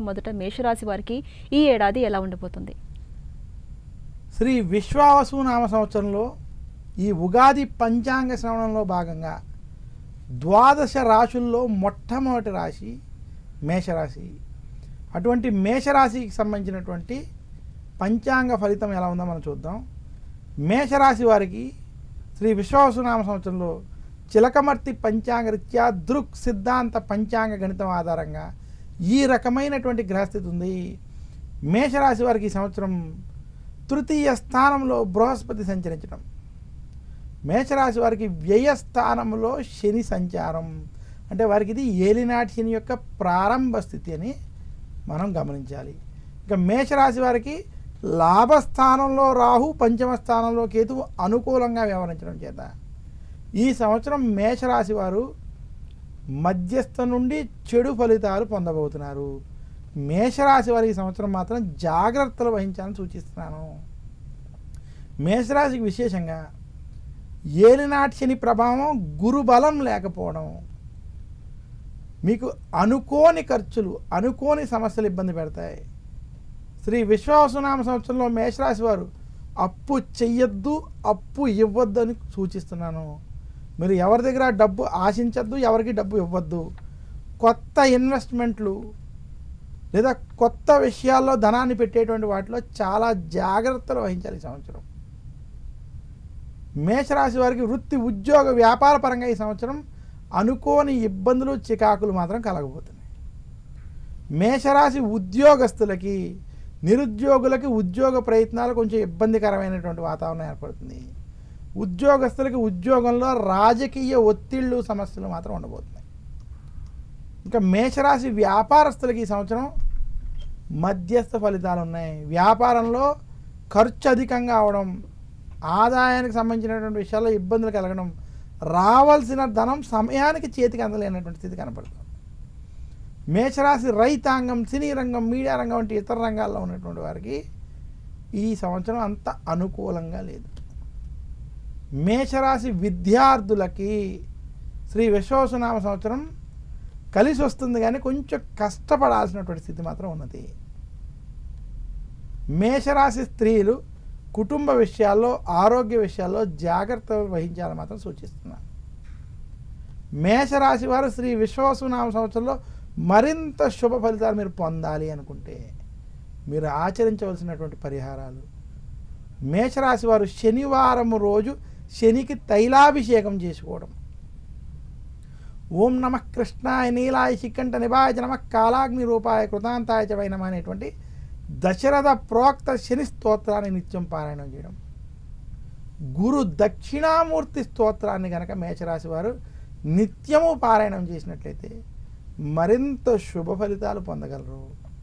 మొదట మేషరాశి వారికి ఈ ఏడాది ఎలా ఉండబోతుంది? శ్రీ విశ్వావసు నామ సంవత్సరంలో ఈ ఉగాది పంచాంగ శ్రవణంలో భాగంగా ద్వాదశ రాశుల్లో మొట్టమొదటి రాశి మేషరాశి. అటువంటి మేషరాశికి సంబంధించినటువంటి పంచాంగ ఫలితం ఎలా ఉందో మనం చూద్దాం. మేషరాశి వారికి శ్రీ విశ్వావసు నామ సంవత్సరంలో చిలకమర్తి పంచాంగ రీత్యా దృక్ సిద్ధాంత పంచాంగ గణితం ఆధారంగా ఈ రకమైనటువంటి గ్రహస్థితి ఉంది. మేషరాశి వారికి ఈ సంవత్సరం తృతీయ స్థానంలో బృహస్పతి సంచరించడం, మేషరాశి వారికి వ్యయస్థానంలో శని సంచారం, అంటే వారికి ఇది ఏలినాటి శని యొక్క ప్రారంభ స్థితి అని మనం గమనించాలి. ఇక మేషరాశి వారికి లాభస్థానంలో రాహు, పంచమ స్థానంలో కేతువు అనుకూలంగా వ్యవహరించడం చేత ఈ సంవత్సరం మేషరాశి వారు మధ్యస్థ నుండి చెడు ఫలితాలు పొందబోతున్నారు. మేషరాశి వారి ఈ సంవత్సరం మాత్రం జాగ్రత్తలు వహించాలని సూచిస్తున్నాను. మేషరాశికి విశేషంగా ఏలినాటి శని ప్రభావం, గురుబలం లేకపోవడం, మీకు అనుకోని ఖర్చులు, అనుకోని సమస్యలు ఇబ్బంది పెడతాయి. శ్రీ విశ్వావసునామ సంవత్సరంలో మేషరాశి వారు అప్పు చెయ్యొద్దు, అప్పు ఇవ్వద్దు అని సూచిస్తున్నాను. మీరు ఎవరి దగ్గర డబ్బు ఆశించద్దు, ఎవరికి డబ్బు ఇవ్వద్దు. కొత్త ఇన్వెస్ట్మెంట్లు లేదా కొత్త విషయాల్లో ధనాన్ని పెట్టేటువంటి వాటిలో చాలా జాగ్రత్తలు వహించాలి ఈ సంవత్సరం. మేషరాశి వారికి వృత్తి, ఉద్యోగ, వ్యాపార పరంగా ఈ సంవత్సరం అనుకోని ఇబ్బందులు, చికాకులు మాత్రం కలగబోతున్నాయి. మేషరాశి ఉద్యోగస్తులకి, నిరుద్యోగులకి ఉద్యోగ ప్రయత్నాలు కొంచెం ఇబ్బందికరమైనటువంటి వాతావరణం ఏర్పడుతుంది. ఉద్యోగస్తులకి ఉద్యోగంలో రాజకీయ ఒత్తిళ్ళు, సమస్యలు మాత్రం ఉండబోతున్నాయి. ఇంకా మేషరాశి వ్యాపారస్తులకి ఈ సంవత్సరం మధ్యస్థ ఫలితాలు ఉన్నాయి. వ్యాపారంలో ఖర్చు అధికంగా అవడం, ఆదాయానికి సంబంధించినటువంటి విషయాల్లో ఇబ్బందులు కలగడం, రావాల్సిన ధనం సమయానికి చేతికి అందలేనటువంటి స్థితి కనపడుతుంది. మేషరాశి రైతాంగం, సినీ రంగం, మీడియా రంగం వంటి ఇతర రంగాల్లో ఉన్నటువంటి వారికి ఈ సంవత్సరం అంత అనుకూలంగా లేదు. మేషరాశి విద్యార్థులకి శ్రీ విశ్వావసునామ సంవత్సరం కలిసి వస్తుంది, కానీ కొంచెం కష్టపడాల్సినటువంటి స్థితి మాత్రం ఉన్నది. మేషరాశి స్త్రీలు కుటుంబ విషయాల్లో, ఆరోగ్య విషయాల్లో జాగ్రత్త వహించాలని మాత్రం సూచిస్తున్నాను. మేషరాశి వారు శ్రీ విశ్వావసునామ సంవత్సరంలో మరింత శుభ ఫలితాలు మీరు పొందాలి అనుకుంటే మీరు ఆచరించవలసినటువంటి పరిహారాలు: మేషరాశి వారు శనివారం రోజు శనికి తైలాభిషేకం చేసుకోవడం, ఓం నమః కృష్ణాయ నీలాయ శిఖంఠ నిభాయ నమః కాలాగ్ని రూపాయ కృతాంతాయ చ వై నమః అనేటువంటి దశరథ ప్రోక్త శని స్తోత్రాన్ని నిత్యం పారాయణం చేయడం, గురు దక్షిణామూర్తి స్తోత్రాన్ని కనుక మేషరాశి వారు నిత్యము పారాయణం చేసినట్లయితే మరింత శుభ ఫలితాలు పొందగలరు.